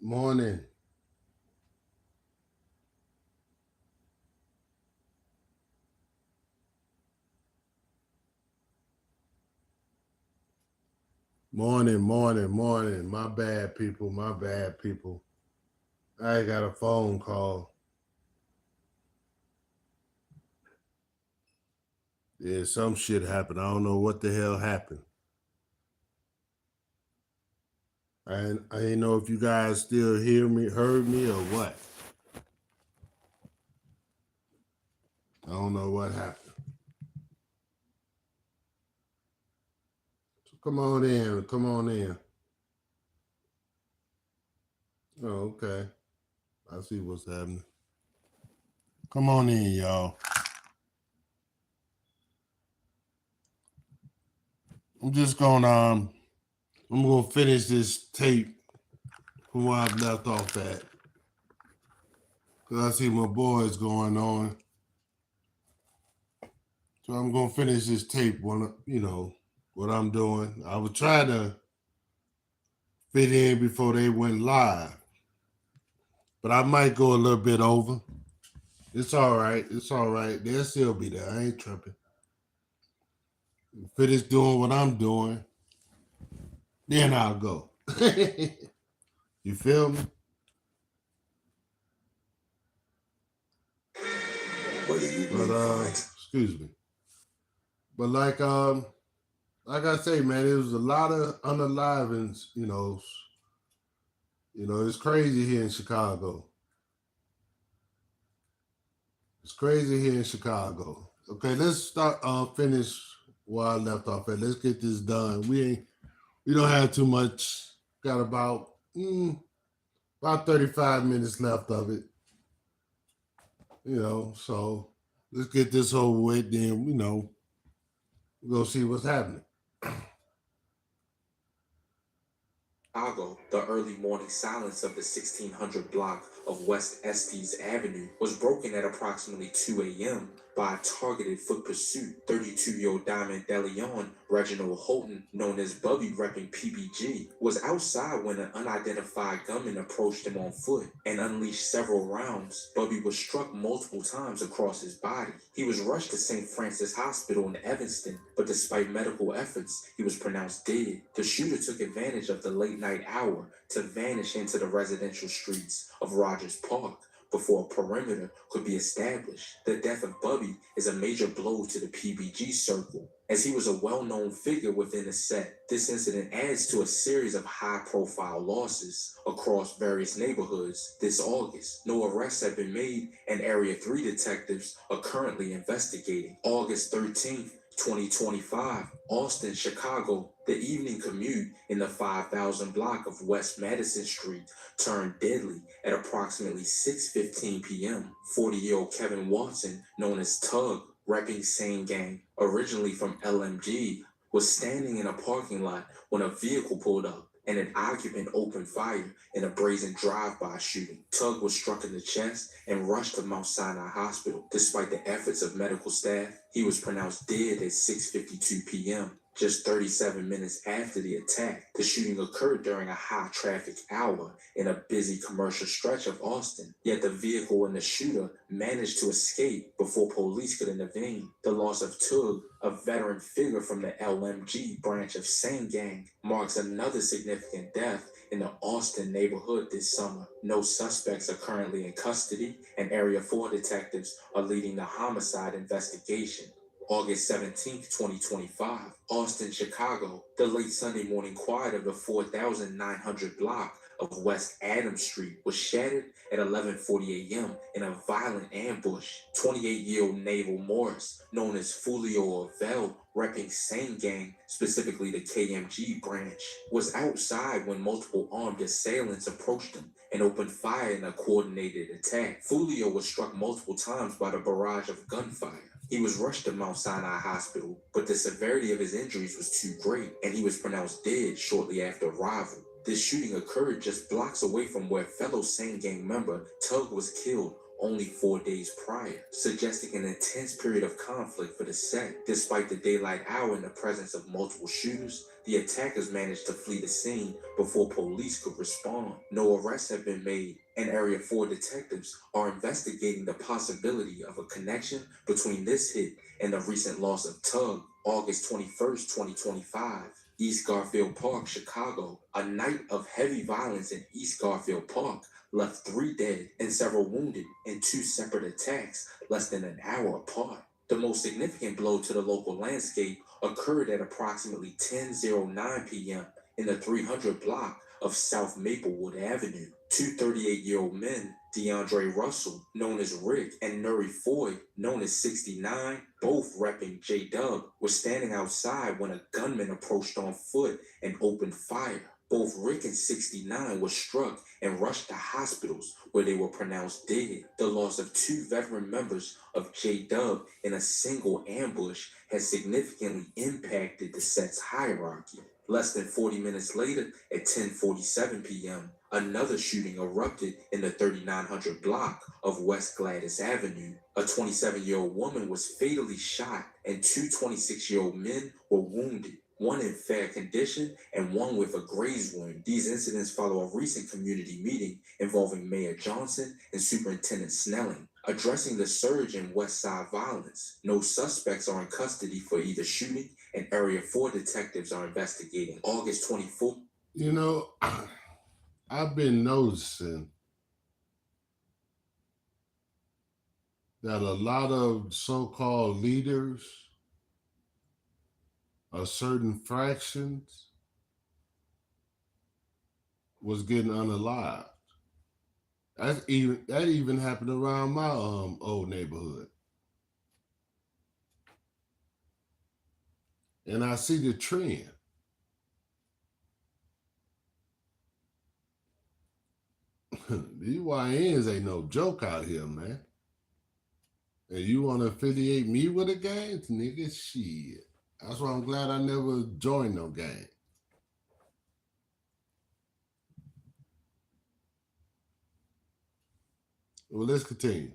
Morning. Morning. My bad, people. My bad, people. I got a phone call. Yeah, some shit happened. I don't know what the hell happened. I didn't know if you guys still heard me, or what. I don't know what happened. So come on in. Come on in. Oh, okay. I see what's happening. Come on in, y'all. I'm just gonna I'm gonna finish this tape from where I've left off at. Cause I see my boys going on. So I'm gonna finish this tape when what I'm doing. I was trying to fit in before they went live, but I might go a little bit over. It's all right. It's all right. They'll still be there. I ain't tripping. Finish doing what I'm doing, then I'll go. You feel me? But excuse me. But like I say, man, it was a lot of unalivings. It's crazy here in Chicago. It's crazy here in Chicago. Okay, let's start finish where I left off at. Let's get this done. We don't have too much. Got about 35 minutes left of it. So let's get this over with, then we'll go see what's happening. Chicago, the early morning silence of the 1600 block of West Estes Avenue was broken at approximately 2 a.m. by a targeted foot pursuit. 32-year-old Diamond DeLeon, Reginald Holton, known as Bubby repping PBG, was outside when an unidentified gunman approached him on foot and unleashed several rounds. Bubby was struck multiple times across his body. He was rushed to St. Francis Hospital in Evanston, but despite medical efforts, he was pronounced dead. The shooter took advantage of the late night hour to vanish into the residential streets of Rogers Park before a perimeter could be established. The death of Bubby is a major blow to the PBG circle, as he was a well-known figure within the set. This incident adds to a series of high-profile losses across various neighborhoods this August. No arrests have been made, and Area 3 detectives are currently investigating. August 13th, 2025, Austin, Chicago. The evening commute in the 5,000 block of West Madison Street turned deadly at approximately 6:15 p.m. 40-year-old Kevin Watson, known as Tug, repping Same Gang, originally from LMG, was standing in a parking lot when a vehicle pulled up and an occupant opened fire in a brazen drive-by shooting. Tug was struck in the chest and rushed to Mount Sinai Hospital. Despite the efforts of medical staff, he was pronounced dead at 6:52 p.m. Just 37 minutes after the attack. The shooting occurred during a high-traffic hour in a busy commercial stretch of Austin. Yet the vehicle and the shooter managed to escape before police could intervene. The loss of Tug, a veteran figure from the LMG branch of Same Gang, marks another significant death in the Austin neighborhood this summer. No suspects are currently in custody, and Area 4 detectives are leading the homicide investigation. August 17th, 2025, Austin, Chicago. The late Sunday morning quiet of the 4,900 block of West Adams Street was shattered at 11:40 a.m. in a violent ambush. 28-year-old Naval Morris, known as Fulio Avell, repping Same Gang, specifically the KMG branch, was outside when multiple armed assailants approached him and opened fire in a coordinated attack. Fulio was struck multiple times by the barrage of gunfire. He was rushed to Mount Sinai Hospital, but the severity of his injuries was too great, and he was pronounced dead shortly after arrival. This shooting occurred just blocks away from where fellow Same Gang member Tug was killed only 4 days prior, suggesting an intense period of conflict for the set. Despite the daylight hour and the presence of multiple shooters, the attackers managed to flee the scene before police could respond. No arrests have been made, and Area 4 detectives are investigating the possibility of a connection between this hit and the recent loss of Tug, August 21st, 2025. East Garfield Park, Chicago. A night of heavy violence in East Garfield Park left 3 dead and several wounded in 2 separate attacks less than an hour apart. The most significant blow to the local landscape occurred at approximately 10:09 p.m. in the 300 block of South Maplewood Avenue. Two 38-year-old men, DeAndre Russell, known as Rick, and Nuri Foy, known as 69, both repping J-Dub, were standing outside when a gunman approached on foot and opened fire. Both Rick and 69 were struck and rushed to hospitals where they were pronounced dead. The loss of 2 veteran members of J-Dub in a single ambush has significantly impacted the set's hierarchy. Less than 40 minutes later, at 10:47 p.m., another shooting erupted in the 3900 block of West Gladys Avenue. A 27-year-old woman was fatally shot, and 2 26-year-old men were wounded, one in fair condition and one with a graze wound. These incidents follow a recent community meeting involving Mayor Johnson and Superintendent Snelling, addressing the surge in West Side violence. No suspects are in custody for either shooting, and Area 4 detectives are investigating. August 24th. You know, I've been noticing that a lot of so-called leaders of certain fractions was getting unalived. That even happened around my old neighborhood. And I see the trend. These YNs ain't no joke out here, man. And you want to affiliate me with a gang? Nigga, shit. That's why I'm glad I never joined no gang. Well, let's continue.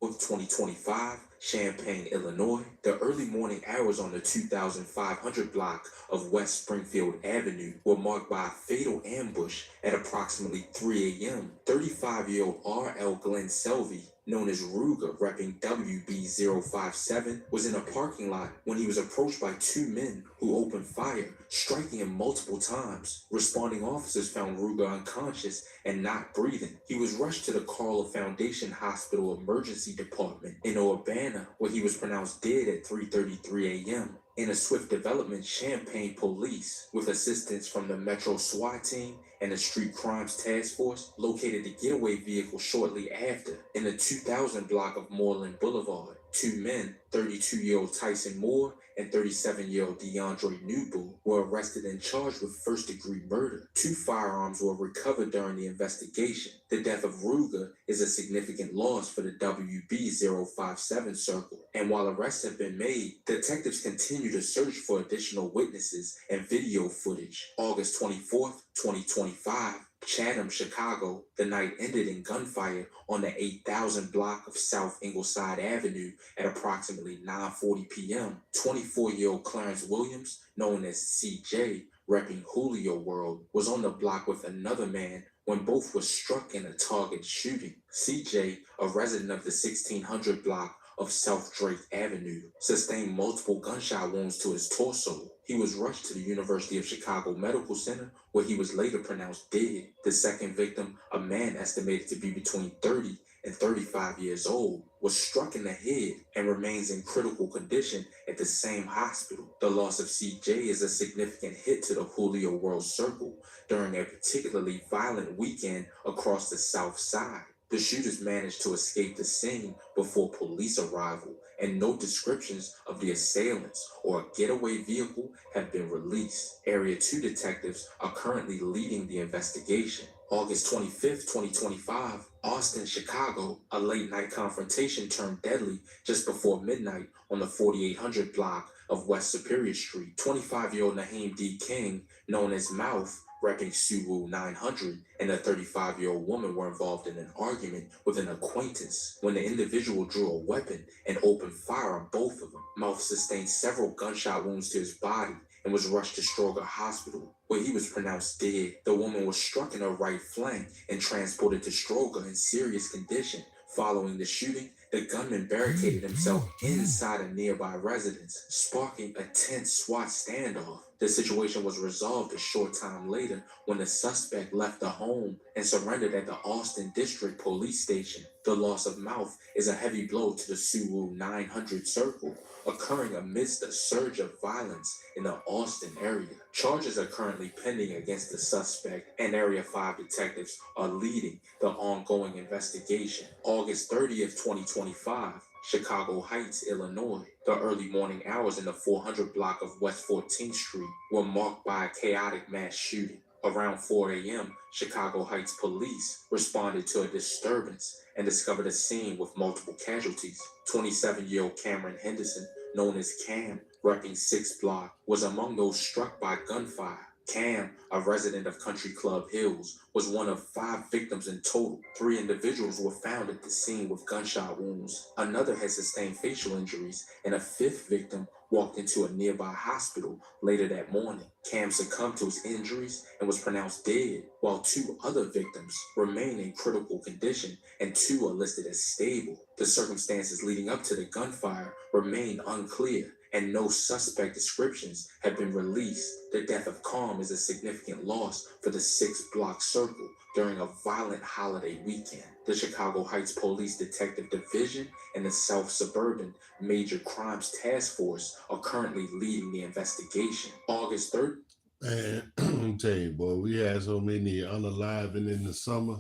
Of 2025, Champaign, Illinois, the early morning hours on the 2500 block of West Springfield Avenue were marked by a fatal ambush at approximately 3 a.m. 35-year-old R.L. Glenn Selvey, known as Ruger, repping WB057, was in a parking lot when he was approached by 2 men who opened fire, striking him multiple times. Responding officers found Ruger unconscious and not breathing. He was rushed to the Carla Foundation Hospital Emergency Department in Urbana, where he was pronounced dead at 3:33 a.m. In a swift development, Champaign police, with assistance from the Metro SWAT team and the Street Crimes Task Force, located the getaway vehicle shortly after. In the 2000 block of Moreland Boulevard, 2 men, 32-year-old Tyson Moore and 37-year-old DeAndre Newbull, were arrested and charged with first-degree murder. 2 firearms were recovered during the investigation. The death of Ruger is a significant loss for the WB057 circle, and while arrests have been made, detectives continue to search for additional witnesses and video footage. August 24th, 2025, Chatham, Chicago. The night ended in gunfire on the 8000 block of South Ingleside Avenue at approximately 9:40 p.m. 24-year-old Clarence Williams, known as CJ, repping Julio World, was on the block with another man when both were struck in a target shooting. CJ, a resident of the 1600 block of South Drake Avenue, sustained multiple gunshot wounds to his torso. He was rushed to the University of Chicago Medical Center, where he was later pronounced dead. The second victim, a man estimated to be between 30 and 35 years old, was struck in the head and remains in critical condition at the same hospital. The loss of CJ is a significant hit to the Julio World Circle during a particularly violent weekend across the South Side. The shooters managed to escape the scene before police arrival, and no descriptions of the assailants or a getaway vehicle have been released. Area 2 detectives are currently leading the investigation. August 25th, 2025, Austin, Chicago, a late-night confrontation turned deadly just before midnight on the 4800 block of West Superior Street. 25-year-old Naheem D. King, known as Mouth, repping Suwu 900, and a 35-year-old woman were involved in an argument with an acquaintance when the individual drew a weapon and opened fire on both of them. Mouth sustained several gunshot wounds to his body and was rushed to Stroger Hospital, where he was pronounced dead. The woman was struck in her right flank and transported to Stroger in serious condition. Following the shooting, the gunman barricaded himself inside a nearby residence, sparking a tense SWAT standoff. The situation was resolved a short time later when the suspect left the home and surrendered at the Austin District Police Station. The loss of mouth is a heavy blow to the Suwu 900 circle, occurring amidst a surge of violence in the Austin area. Charges are currently pending against the suspect, and Area 5 detectives are leading the ongoing investigation. August 30th, 2025, Chicago Heights, Illinois. The early morning hours in the 400 block of West 14th Street were marked by a chaotic mass shooting. Around 4 a.m., Chicago Heights police responded to a disturbance and discovered a scene with multiple casualties. 27-year-old Cameron Henderson, known as Cam, repping 6th Block, was among those struck by gunfire. Cam, a resident of Country Club Hills, was one of 5 victims in total. 3 individuals were found at the scene with gunshot wounds. Another had sustained facial injuries, and a 5th victim walked into a nearby hospital later that morning. Cam succumbed to his injuries and was pronounced dead, while 2 other victims remain in critical condition and 2 are listed as stable. The circumstances leading up to the gunfire remain unclear, and no suspect descriptions have been released. The death of Calm is a significant loss for the 6th Block circle during a violent holiday weekend. The Chicago Heights Police Detective Division and the South Suburban Major Crimes Task Force are currently leading the investigation. August 3rd. Man, I'm telling you, boy, we had so many unaliving in the summer.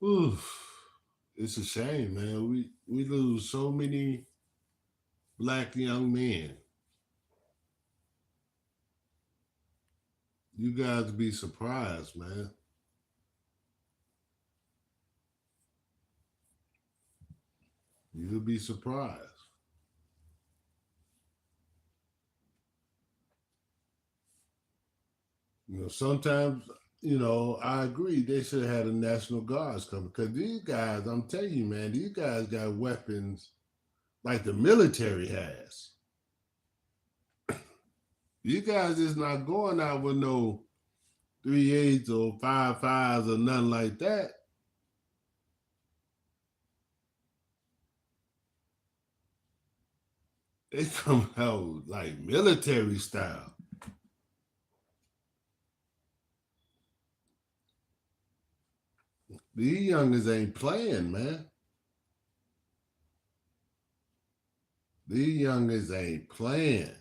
Oof. It's a shame, man. We lose so many black young men. You guys be surprised, man. You'll be surprised. Sometimes, I agree they should have had a National Guards coming because these guys, I'm telling you, man, these guys got weapons like the military has. You guys is not going out with no 3.8s or 5.5s or nothing like that. They come out like military style. These youngers ain't playing, man. These youngers ain't playing.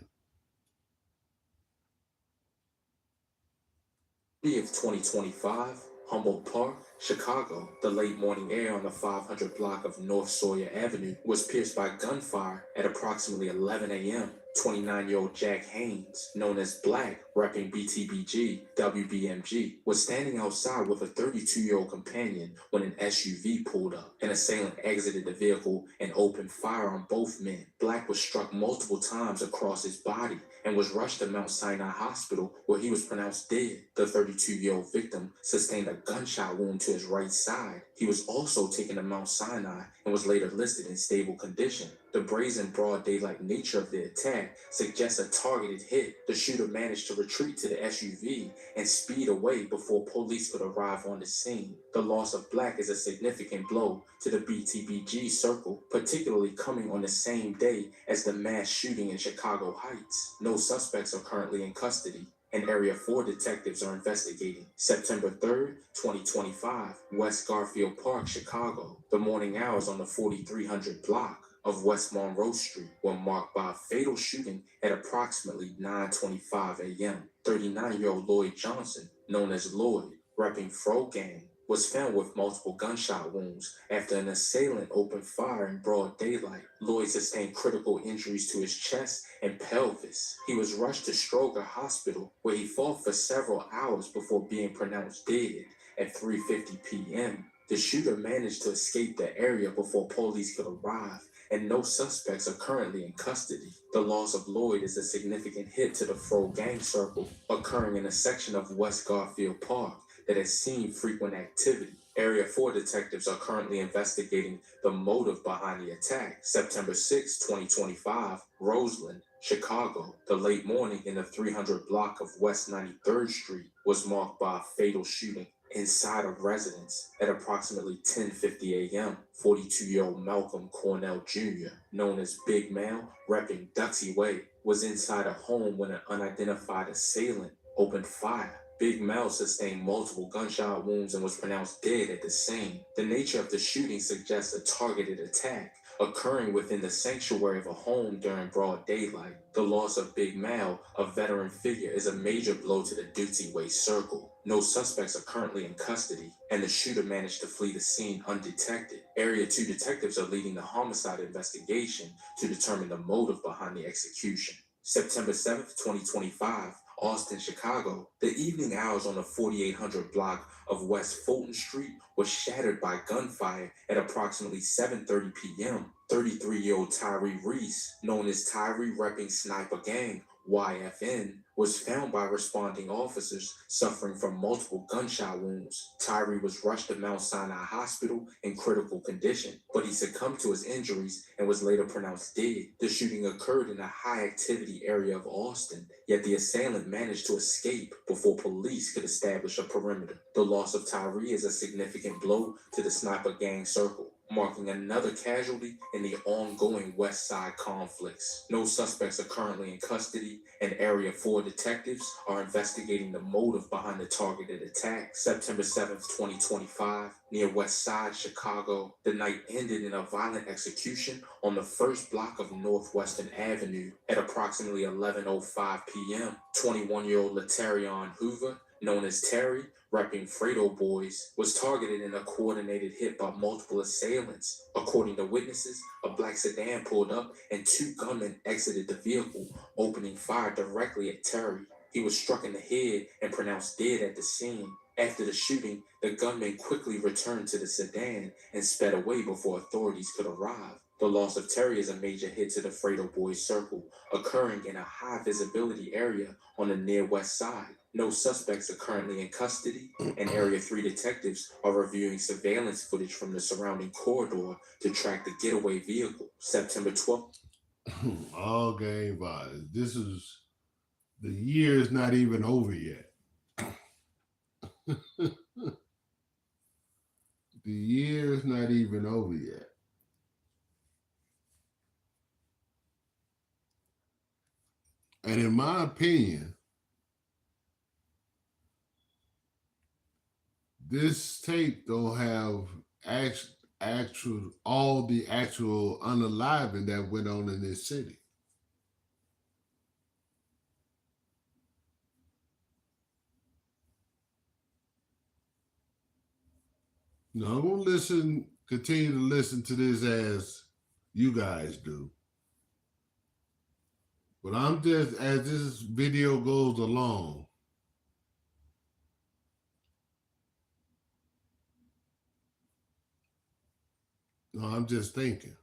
2025, Humboldt Park, Chicago. The late morning air on the 500 block of North Sawyer Avenue was pierced by gunfire at approximately 11 a.m. 29-year-old Jack Haynes, known as Black, repping BTBG, WBMG, was standing outside with a 32-year-old companion when an SUV pulled up. An assailant exited the vehicle and opened fire on both men. Black was struck multiple times across his body and was rushed to Mount Sinai Hospital, where he was pronounced dead. The 32-year-old victim sustained a gunshot wound to his right side. He was also taken to Mount Sinai and was later listed in stable condition. The brazen broad daylight nature of the attack suggests a targeted hit. The shooter managed to retreat to the SUV and speed away before police could arrive on the scene. The loss of Black is a significant blow to the BTBG circle, particularly coming on the same day as the mass shooting in Chicago Heights. No suspects are currently in custody, and Area 4 detectives are investigating. September 3rd, 2025, West Garfield Park, Chicago. The morning hours on the 4300 block of West Monroe Street were marked by a fatal shooting at approximately 9:25 a.m. 39-year-old Lloyd Johnson, known as Lloyd, repping Fro Gang, was found with multiple gunshot wounds after an assailant opened fire in broad daylight. Lloyd sustained critical injuries to his chest and pelvis. He was rushed to Stroger Hospital, where he fought for several hours before being pronounced dead at 3:50 p.m. The shooter managed to escape the area before police could arrive and no suspects are currently in custody. The loss of Lloyd is a significant hit to the Fro gang circle, occurring in a section of West Garfield Park that has seen frequent activity. Area 4 detectives are currently investigating the motive behind the attack. September 6, 2025, Roseland, Chicago. The late morning in the 300 block of West 93rd Street was marked by a fatal shooting inside a residence at approximately 10:50 a.m. 42-year-old Malcolm Cornell Jr., known as Big Mal, repping Duxie Way, was inside a home when an unidentified assailant opened fire. Big Mal sustained multiple gunshot wounds and was pronounced dead at the scene. The nature of the shooting suggests a targeted attack occurring within the sanctuary of a home during broad daylight. The loss of Big Mal, a veteran figure, is a major blow to the Duxie Way circle. No suspects are currently in custody, and the shooter managed to flee the scene undetected. Area 2 detectives are leading the homicide investigation to determine the motive behind the execution. September 7th, 2025, Austin, Chicago. The evening hours on the 4800 block of West Fulton Street was shattered by gunfire at approximately 7:30 p.m. 33-year-old Tyree Reese, known as Tyree repping Sniper Gang, YFN, was found by responding officers suffering from multiple gunshot wounds. Tyree was rushed to Mount Sinai Hospital in critical condition, but he succumbed to his injuries and was later pronounced dead. The shooting occurred in a high-activity area of Austin, yet the assailant managed to escape before police could establish a perimeter. The loss of Tyree is a significant blow to the Sniper Gang circle, marking another casualty in the ongoing West Side conflicts. No suspects are currently in custody, and Area 4 detectives are investigating the motive behind the targeted attack. September 7th, 2025, near West Side, Chicago, the night ended in a violent execution on the first block of Northwestern Avenue at approximately 11:05 p.m. 21-year-old Latarion Hoover, known as Terry, repping Fredo Boys, was targeted in a coordinated hit by multiple assailants. According to witnesses, a black sedan pulled up and two gunmen exited the vehicle, opening fire directly at Terry. He was struck in the head and pronounced dead at the scene. After the shooting, the gunman quickly returned to the sedan and sped away before authorities could arrive. The loss of Terry is a major hit to the Fredo Boys circle, occurring in a high-visibility area on the near west side. No suspects are currently in custody, and Area 3 detectives are reviewing surveillance footage from the surrounding corridor to track the getaway vehicle. September 12th. All gang violence. The year is not even over yet. The year is not even over yet. And in my opinion, this tape don't have all the actual unaliving that went on in this city. Now I'm gonna continue to listen to this as you guys do. But I'm just, as this video goes along, I'm just thinking.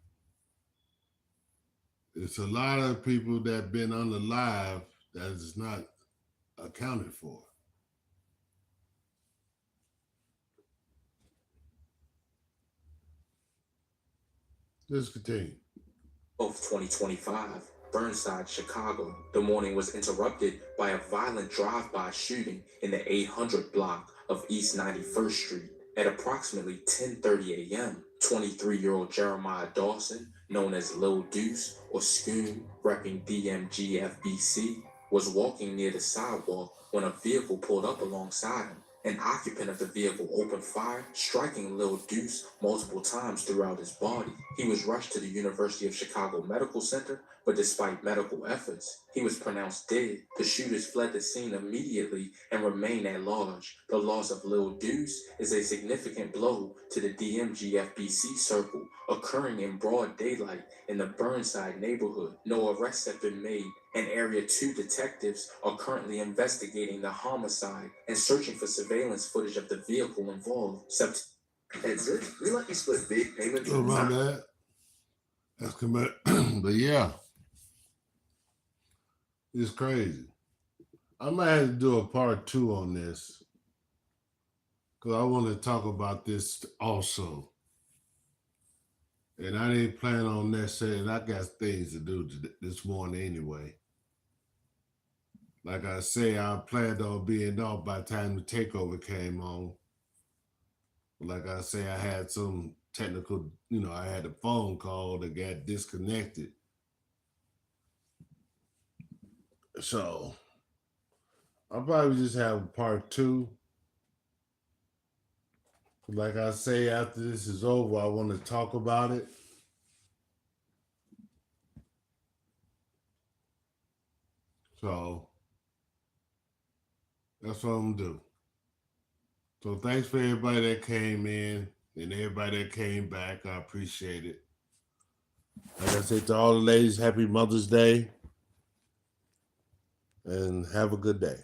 It's a lot of people that been unalive that is not accounted for. Let's continue. Of 2025, Burnside, Chicago. The morning was interrupted by a violent drive-by shooting in the 800 block of East 91st Street. At approximately 10:30 a.m., 23-year-old Jeremiah Dawson, known as Lil Deuce or Scoon, repping DMGFBC, was walking near the sidewalk when a vehicle pulled up alongside him. An occupant of the vehicle opened fire, striking Lil Deuce multiple times throughout his body. He was rushed to the University of Chicago Medical Center, but despite medical efforts, he was pronounced dead. The shooters fled the scene immediately and remain at large. The loss of Lil Deuce is a significant blow to the DMGFBC circle, occurring in broad daylight in the Burnside neighborhood. No arrests have been made, and Area 2 detectives are currently investigating the homicide and searching for surveillance footage of the vehicle involved. Exit. We let you split big payments. Around that. That's but yeah, it's crazy. I might have to do a part 2 on this because I want to talk about this also. And I didn't plan on necessarily. I got things to do this morning anyway. Like I say, I planned on being off by the time the takeover came on. Like I say, I had some technical, I had a phone call that got disconnected. So I'll probably just have part 2. Like I say, after this is over, I want to talk about it. So that's what I'm gonna do. So thanks for everybody that came in and everybody that came back. I appreciate it. Like I said to all the ladies, happy Mother's Day and have a good day.